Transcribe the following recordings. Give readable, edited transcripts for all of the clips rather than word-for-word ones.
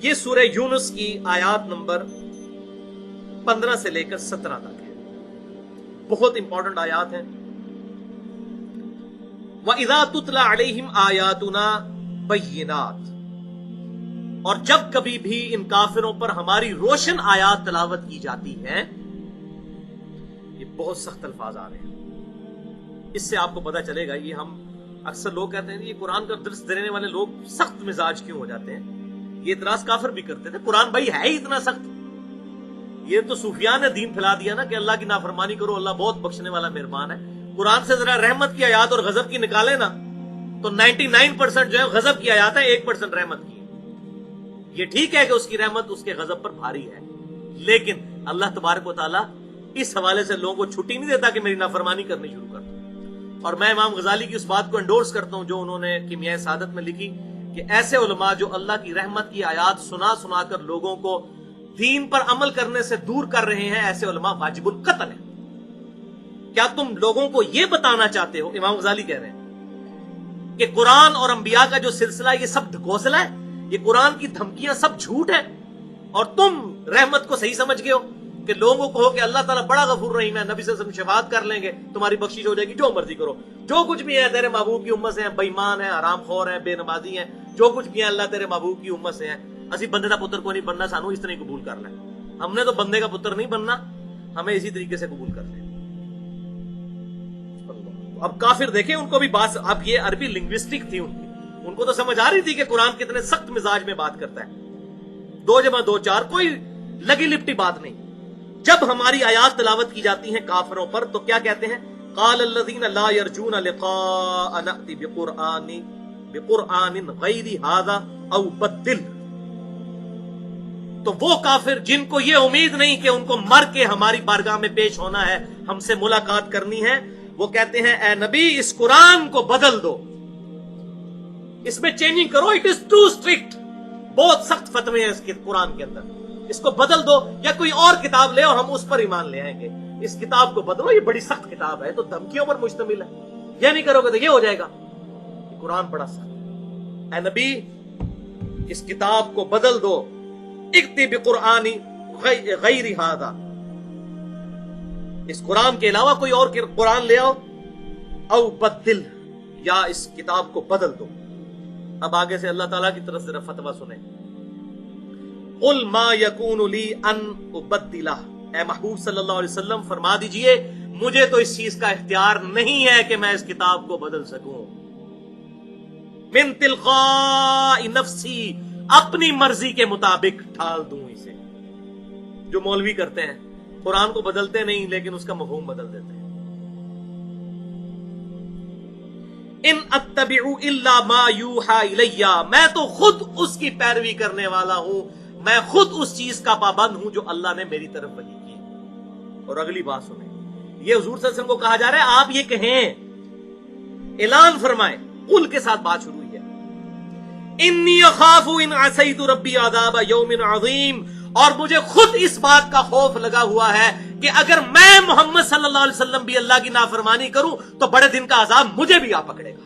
یہ سورہ یونس کی آیات نمبر 15 سے لے کر 17 تک ہے، بہت امپورٹنٹ آیات ہیں۔ وَإِذَا تُتْلَى عَلَيْهِمْ آيَاتُنَا بَيِّنَاتٍ، اور جب کبھی بھی ان کافروں پر ہماری روشن آیات تلاوت کی جاتی ہیں، یہ بہت سخت الفاظ آ رہے ہیں، اس سے آپ کو پتہ چلے گا۔ یہ ہم اکثر لوگ کہتے ہیں یہ قرآن کا درس دینے والے لوگ سخت مزاج کیوں ہو جاتے ہیں، یہ اعتراض کافر بھی کرتے تھے، قرآن بھائی ہے ہی اتنا سخت۔ یہ تو صوفیان نے دین پھیلا دیا نا کہ اللہ کی نافرمانی کرو، اللہ بہت بخشنے والا مہربان ہے۔ قرآن سے ذرا رحمت کی آیات اور غضب کی نکالے نا تو 99% جو ہے غضب کی آیات ہے، 1% رحمت کی ہے۔ یہ ٹھیک ہے کہ اس کی رحمت اس کے غضب پر بھاری ہے، لیکن اللہ تبارک و تعالیٰ اس حوالے سے لوگوں کو چھٹی نہیں دیتا کہ میری نافرمانی کرنی شروع کر دو۔ اور میں امام غزالی کی اس بات کو انڈورس کرتا ہوں جو انہوں نے کیمیائے سعادت میں لکھی کہ ایسے علماء جو اللہ کی رحمت کی آیات سنا سنا کر لوگوں کو دین پر عمل کرنے سے دور کر رہے ہیں، ایسے علماء واجب القتل ہیں۔ کیا تم لوگوں کو یہ بتانا چاہتے ہو، امام غزالی کہہ رہے ہیں، کہ قرآن اور انبیاء کا جو سلسلہ یہ سب ڈھکوسلا ہے، یہ قرآن کی دھمکیاں سب جھوٹ ہے، اور تم رحمت کو صحیح سمجھ گئے ہو کہ لوگوں کو کہو کہ اللہ تعالیٰ بڑا غفور رحیم ہے، نبی صلی اللہ علیہ وسلم شفاعت کر لیں گے، تمہاری بخشش ہو جائے گی، جو مرضی کرو، جو کچھ بھی ہے تیرے محبوب کی امت سے ہیں، بے ایمان ہیں، حرام خور ہیں، بے نمازی ہیں، جو کچھ بھی ہے اللہ تیرے محبوب کی امت سے ہیں، اسی بندے کا پتر کو نہیں بننا، سانو اس طرح قبول کرنا ہے، ہم نے تو بندے کا پتر نہیں بننا، ہمیں اسی طریقے سے قبول کرنا ہے۔ اب کافر دیکھیں ان کو بھی بات، اب یہ عربی لنگوسٹک تھی ان کو تو سمجھ آ رہی تھی کہ قرآن کتنے سخت مزاج میں بات کرتا ہے، 2 + 2 = 4، کوئی لگی لپٹی بات نہیں۔ جب ہماری آیات تلاوت کی جاتی ہیں کافروں پر تو کیا کہتے ہیں؟ قال الذين لا يرجون لقاء نأتي بقرآن غير هذا او بدل، تو وہ کافر جن کو یہ امید نہیں کہ ان کو مر کے ہماری بارگاہ میں پیش ہونا ہے، ہم سے ملاقات کرنی ہے، وہ کہتے ہیں اے نبی اس قرآن کو بدل دو، اس میں چینجنگ کرو، اٹ از ٹو اسٹرکٹ، بہت سخت فتوے ہیں اس کے قرآن کے اندر، اس کو بدل دو، یا کوئی اور کتاب لے اور ہم اس پر ایمان لے آئیں گے، اس کتاب کو بدلو، یہ بڑی سخت کتاب ہے، تو دھمکیوں پر مشتمل ہے، یہ نہیں کرو گے تو یہ ہو جائے گا، یہ قرآن بڑا سخت ہے، اے نبی اس کتاب کو بدل دو، اکتی بقرآن غیر ھذا، اس قرآن کے علاوہ کوئی اور قرآن لے آؤ، او بدل، یا اس کتاب کو بدل دو۔ اب آگے سے اللہ تعالیٰ کی طرف سے فتویٰ سنیں، قل ما یکون لی ان ابدلہ، اے محبوب صلی اللہ علیہ وسلم فرما دیجئے مجھے تو اس چیز کا اختیار نہیں ہے کہ میں اس کتاب کو بدل سکوں، من تلقاء نفسی، اپنی مرضی کے مطابق ڈھال دوں اسے، جو مولوی کرتے ہیں، قرآن کو بدلتے نہیں لیکن اس کا مفہوم بدل دیتے ہیں۔ ان اتبع الا ما یوحى الی، میں تو خود اس کی پیروی کرنے والا ہوں، میں خود اس چیز کا پابند ہوں جو اللہ نے میری طرف وحی کی۔ اور اگلی بات سنیں، یہ حضور صلی اللہ علیہ وسلم کو کہا جا رہا ہے آپ یہ کہیں، اعلان فرمائیں، قل کے ساتھ بات شروع ہوئی ہے، انی اخاف ان عصیت ربی عذاب یوم عظیم، اور مجھے خود اس بات کا خوف لگا ہوا ہے کہ اگر میں محمد صلی اللہ علیہ وسلم بھی اللہ کی نافرمانی کروں تو بڑے دن کا عذاب مجھے بھی آ پکڑے گا۔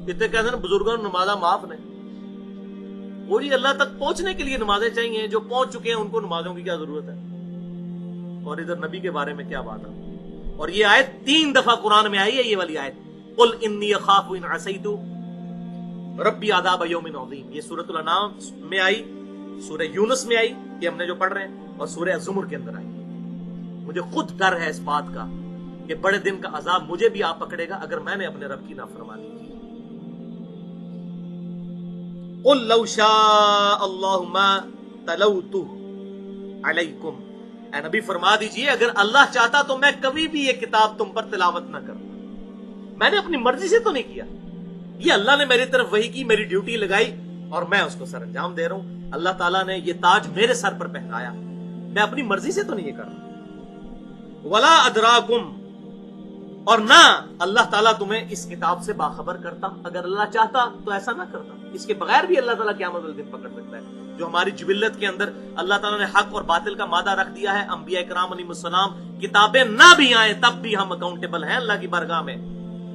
کتنے کہتے ہیں بزرگوں نے نمازاں معاف نہیں، وہ جی اللہ تک پہنچنے کے لیے نمازیں چاہیے، جو پہنچ چکے ہیں ان کو نمازوں کی کیا ضرورت ہے، اور ادھر نبی کے بارے میں کیا بات ہے۔ اور یہ آیت 3 دفعہ قرآن میں آئی ہے، یہ والی آیت، قل انی اخاف ان عصیت ربی عذاب یوم عظیم، یہ سورۃ الانعام میں آئی، سورہ یونس میں آئی، یہ ہم نے جو پڑھ رہے ہیں، اور سورہ الزمر کے اندر آئی۔ مجھے خود ڈر ہے اس بات کا کہ بڑے دن کا عذاب مجھے بھی آ پکڑے گا اگر میں نے اپنے رب کی نافرمانی کی۔ قل لو شاء اللہ ما تلوتہ علیکم، اے نبی فرما دیجئے اگر اللہ چاہتا تو میں کبھی بھی یہ کتاب تم پر تلاوت نہ کرتا، میں نے اپنی مرضی سے تو نہیں کیا، یہ اللہ نے میری طرف وحی کی، میری ڈیوٹی لگائی اور میں اس کو سر انجام دے رہا ہوں، اللہ تعالیٰ نے یہ تاج میرے سر پر پہنایا، میں اپنی مرضی سے تو نہیں یہ کر رہا۔ ولا ادراکم، اور نہ اللہ تعالیٰ تمہیں اس کتاب سے باخبر کرتا، اگر اللہ چاہتا تو ایسا نہ کرتا، اس کے بغیر بھی اللہ تعالیٰ قیامت والے دن پکڑ سکتا ہے۔ جو ہماری جبلت کے اندر اللہ تعالیٰ نے حق اور باطل کا مادہ رکھ دیا ہے، انبیاء کرام علیہ السلام کتابیں نہ بھی آئیں تب بھی ہم اکاؤنٹیبل ہیں اللہ کی بارگاہ میں۔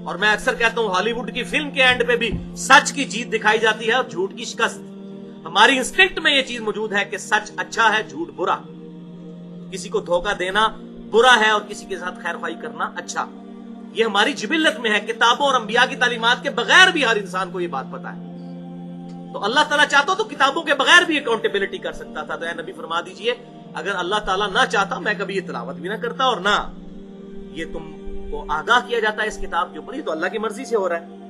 اور میں اکثر کہتا ہوں ہالی ووڈ کی فلم کے اینڈ پہ بھی سچ کی جیت دکھائی جاتی ہے اور جھوٹ کی شکست، ہماری انسٹنکٹ میں یہ چیز موجود ہے کہ سچ اچھا ہے، جھوٹ برا، کسی کو دھوکہ دینا برا ہے اور کسی کے ساتھ خیر خواہی کرنا اچھا. یہ ہماری جبلت میں ہے. کتابوں اور انبیاء کی تعلیمات کے بغیر بھی ہر انسان کو یہ بات پتا ہے. تو اللہ تعالیٰ چاہتا تو کتابوں کے بغیر بھی اکاؤنٹیبلٹی کر سکتا تھا. تو اے نبی فرما دیجئے اگر اللہ تعالیٰ نہ چاہتا میں کبھی یہ تلاوت بھی نہ کرتا اور نہ یہ تم کو آگاہ کیا جاتا ہے اس کتاب کے اوپر. یہ تو اللہ کی مرضی سے ہو رہا ہے.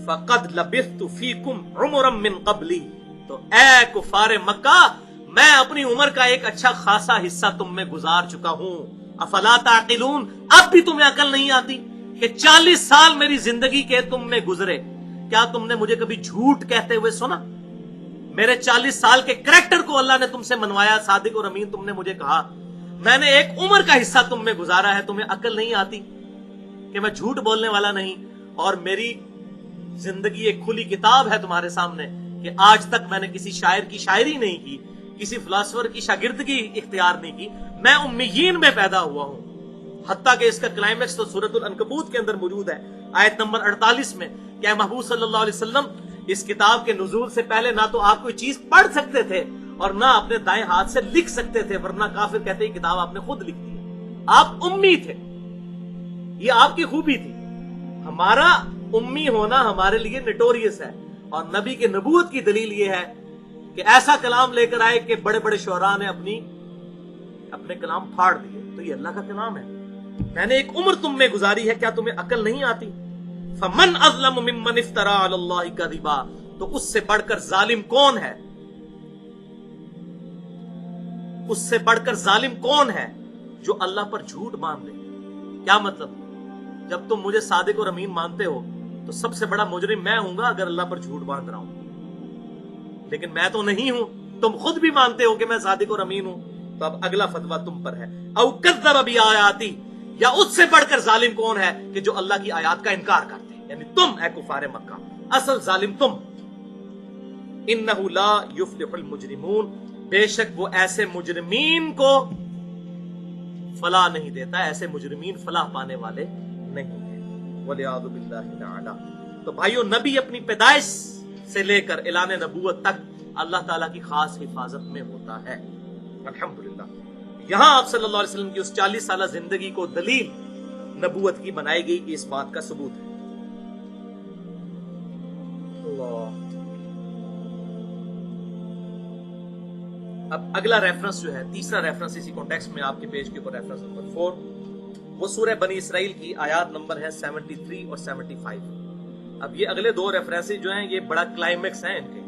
فَقَدْ لَبِثْتُ فِيكُمْ عُمُرًا مِّن قَبْلِي، تو اے کفار مکہ میں اپنی عمر کا ایک اچھا خاصا حصہ تم میں گزار چکا ہوں. افلا تعقلون، اب بھی تمہیں عقل نہیں آتی کہ 40 سال میری زندگی کے تم میں گزرے، کیا تم نے مجھے کبھی جھوٹ کہتے ہوئے سنا؟ میرے 40 سال کے کریکٹر کو اللہ نے تم سے منوایا، صادق اور امین تم نے مجھے کہا. میں نے ایک عمر کا حصہ تم میں گزارا ہے، تمہیں عقل نہیں آتی کہ میں جھوٹ بولنے والا نہیں؟ اور میری زندگی ایک کھلی کتاب ہے تمہارے سامنے کہ آج تک میں نے کسی شاعر کی شاعری نہیں کی، کسی فلاسفر کی شاگردگی اختیار نہیں کی. میں امیین میں پیدا ہوا ہوں. حتیٰ کہ اس کا کلائمیکس تو سورۃ العنکبوت کے اندر موجود ہے، آیت نمبر 48 میں، کہ اے محبوب صلی اللہ علیہ وسلم اس کتاب کے نزول سے پہلے نہ تو آپ کوئی چیز پڑھ سکتے تھے اور نہ اپنے دائیں ہاتھ سے لکھ سکتے تھے، ورنہ کافر کہتے ہیں کتاب آپ نے خود لکھ دی. آپ امی تھے، یہ آپ کی خوبی تھی. ہمارا امی ہونا ہمارے لیے نٹوریس ہے، اور نبی کے نبوت کی دلیل یہ ہے کہ ایسا کلام لے کر آئے کہ بڑے بڑے شعراء نے اپنے کلام پھاڑ دیے. تو یہ اللہ کا کلام ہے. میں نے ایک عمر تم میں گزاری ہے، کیا تمہیں عقل نہیں آتی؟ فمن اظلم ممن افترا علی اللہ کذبا، تو اس سے بڑھ کر ظالم کون ہے؟ اس سے بڑھ کر ظالم کون ہے جو اللہ پر جھوٹ باندھ لے؟ کیا مطلب؟ جب تم مجھے صادق اور امین مانتے ہو تو سب سے بڑا مجرم میں ہوں گا اگر اللہ پر جھوٹ باندھ رہا ہوں، لیکن میں تو نہیں ہوں. تم خود بھی مانتے ہو کہ میں صادق اور امین ہوں. تو اب اگلا فتویٰ تم پر ہے. او کذب بآیاتی، یا اس سے بڑھ کر ظالم کون ہے کہ جو اللہ کی آیات کا انکار کرتے ہیں، یعنی تم اے کفار مکہ، اصل ظالم تم. انہ لا یفلح المجرمون، بے شک وہ ایسے مجرمین کو فلاح نہیں دیتا، ایسے مجرمین فلاح پانے والے نہیں ہیں. وَلِعَاذُ بِاللَّهِ تَعَالَى. تو بھائیو، نبی اپنی پیدائش سے لے کر اعلان نبوت تک اللہ تعالیٰ کی خاص حفاظت میں ہوتا ہے. الحمدللہ. یہاں آپ صلی اللہ علیہ وسلم کی اس 40 سالہ زندگی کو دلیل نبوت کی بنائی گئی، اس بات کا ثبوت ہے. اللہ. اب اگلا ریفرنس جو ہے، تیسرا ریفرنس اسی کانٹیکسٹ میں آپ کے پیج کے اوپر ریفرنس نمبر 4، وہ سورہ بنی اسرائیل کی آیات نمبر ہے 73 اور 75. اب یہ اگلے دو ریفرنسز جو ہیں یہ بڑا کلائمیکس ہیں ان کے،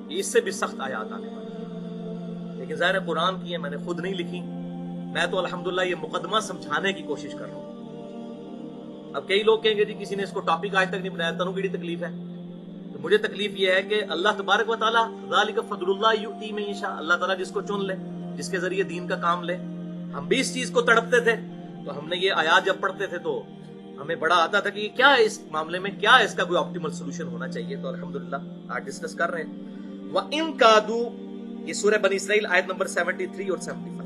یہ اس سے بھی سخت آیات آنے والی ہیں، لیکن ظاہر قرآن کی ہے، میں نے خود نہیں لکھی. میں تو الحمدللہ یہ مقدمہ سمجھانے کی کوشش کر رہا ہوں. اب کئی لوگ کہیں گے جی کسی نے اس کو ٹاپک آج تک نہیں بنایا، تنوں کی تکلیف ہے. تو مجھے تکلیف یہ ہے کہ اللہ تبارک و تعالیٰ ذالک فضل اللہ یؤتی من یشاء، اللہ تعالیٰ جس کو چن لے، جس کے ذریعے دین کا کام لے. ہم بھی اس چیز کو تڑپتے تھے، تو ہم نے یہ آیات جب پڑھتے تھے تو ہمیں بڑا آتا تھا کہ کیا اس معاملے میں کیا اس کا کوئی آپٹیمل سولوشن ہونا چاہیے. تو الحمدللہ آج ڈسکس کر رہے ہیں. وَإِن كَادُوا، یہ سورہ بنی اسرائیل آیت نمبر 73 اور 75.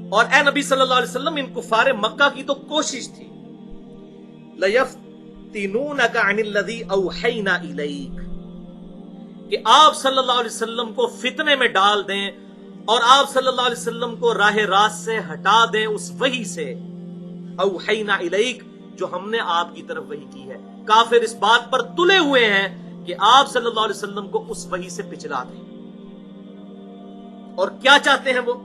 اور اے نبی صلی اللہ علیہ وسلم، ان کفار مکہ کی تو کوشش تھی لَيَفْتِنُونَكَ عَنِ الَّذِي أَوْحَيْنَا إِلَيْكَ، کہ آپ صلی اللہ علیہ وسلم کو فتنے میں ڈال دیں اور آپ صلی اللہ علیہ وسلم کو راہ راست سے ہٹا دیں اس وحی سے، اوحینا الیک، جو ہم نے آپ کی طرف وحی کی ہے. کافر اس بات پر تلے ہوئے ہیں کہ آپ صلی اللہ علیہ وسلم کو اس وحی سے پچھلا دیں. اور کیا چاہتے ہیں وہ؟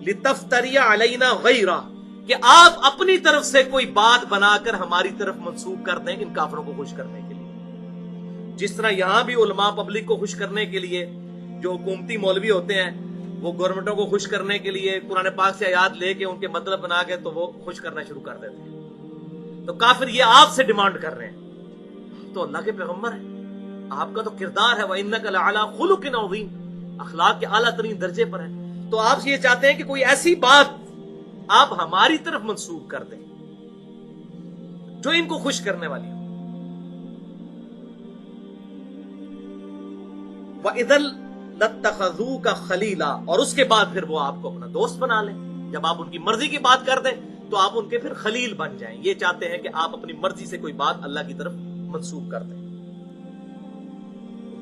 لتفتری علینا غیرہ، کہ آپ اپنی طرف سے کوئی بات بنا کر ہماری طرف منسوب کر دیں ان کافروں کو خوش کرنے کے لیے. جس طرح یہاں بھی علماء پبلک کو خوش کرنے کے لیے، جو حکومتی مولوی ہوتے ہیں وہ گورنمنٹوں کو خوش کرنے کے لیے قرآن پاک سے آیات لے کے ان کے مطلب بنا کے تو وہ خوش کرنا شروع کر دیتے ہیں. تو کافر یہ آپ سے ڈیمانڈ کر رہے ہیں. تو اللہ کے پیغمبر ہیں، آپ کا تو کردار ہے وَإِنَّكَ لَعَلَىٰ خُلُقٍ عَظِيمٍ، اخلاق کے اعلیٰ ترین درجے پر ہے. تو آپ یہ چاہتے ہیں کہ کوئی ایسی بات آپ ہماری طرف منسوب کر دیں جو ان کو خوش کرنے والی ہو. وَإِذَا لَاتَّخَذُوكَ خَلِيلًا، اور اس کے بعد پھر وہ آپ کو اپنا دوست بنا لیں. جب آپ ان کی مرضی کی بات کر دیں تو آپ ان کے پھر خلیل بن جائیں. یہ چاہتے ہیں کہ آپ اپنی مرضی سے کوئی بات اللہ کی طرف منسوب کر دیں.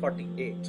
48।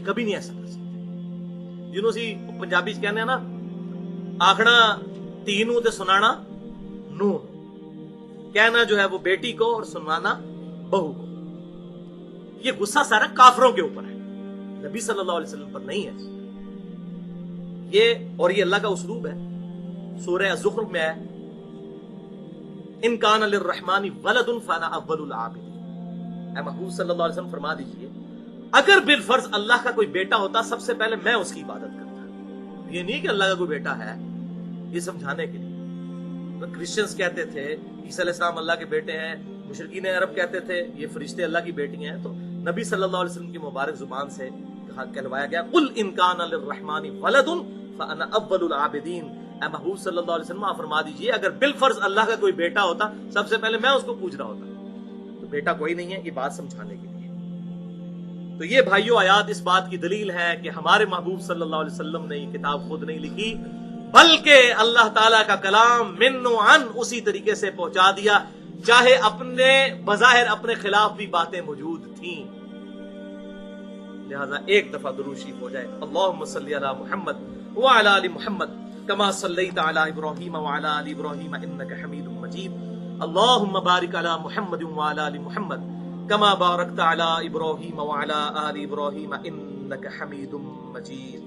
یہ کبھی نہیں ایسا کر سکتے. جنہوں سی پنجابی چ کہنے نا آخنا تینوں تے سنانا نو، کہنا جو ہے وہ بیٹی کو اور سنانا بہو کو. یہ غصہ سارا کافروں کے اوپر ہے، نبی صلی اللہ علیہ وسلم پر نہیں ہے. یہ اللہ کا اسلوب ہے. سورہ الزخرف میں ہے ان کان للرحمن ولد فانا اول العابدین. اے محبوب صلی اللہ علیہ وسلم فرما دیجئے اگر بالفرض اللہ کا کوئی بیٹا ہوتا سب سے پہلے میں اس کی عبادت کرتا. یہ نہیں کہ اللہ کا کوئی بیٹا ہے، یہ سمجھانے کے لیے. کرسچنز کہتے تھے عیسیٰ علیہ السلام اللہ کے بیٹے ہیں، مشرکین عرب کہتے تھے یہ فرشتے اللہ کی بیٹیاں ہیں. تو نبی صلی اللہ علیہ وسلم کی مبارک زبان سے کہلوایا گیا قل ان کان للرحمن ولد فانا اول العابدین. اے محبوب صلی اللہ علیہ وسلم آپ فرما دیجئے اگر بالفرض اللہ کا کوئی بیٹا ہوتا سب سے پہلے میں اس کو پوچھ رہا ہوتا. تو بیٹا کوئی نہیں ہے، یہ بات سمجھانے کے لیے. تو یہ بھائیو آیات اس بات کی دلیل ہے کہ ہمارے محبوب صلی اللہ علیہ وسلم نے یہ کتاب خود نہیں لکھی، بلکہ اللہ تعالیٰ کا کلام من و عن اسی طریقے سے پہنچا دیا، چاہے اپنے بظاہر اپنے خلاف بھی باتیں موجود تھیں. لہذا ایک دفعہ درود شریف ہو جائے. اللہم صلی علی محمد وعلی آل محمد کما صلیت علی ابراہیم وعلی آل ابراہیم انک حمید مجید. اللہم بارک علی محمد وعلی آل محمد کما بارکت علی ابراہیم وعلی آل ابراہیم انک حمید مجید.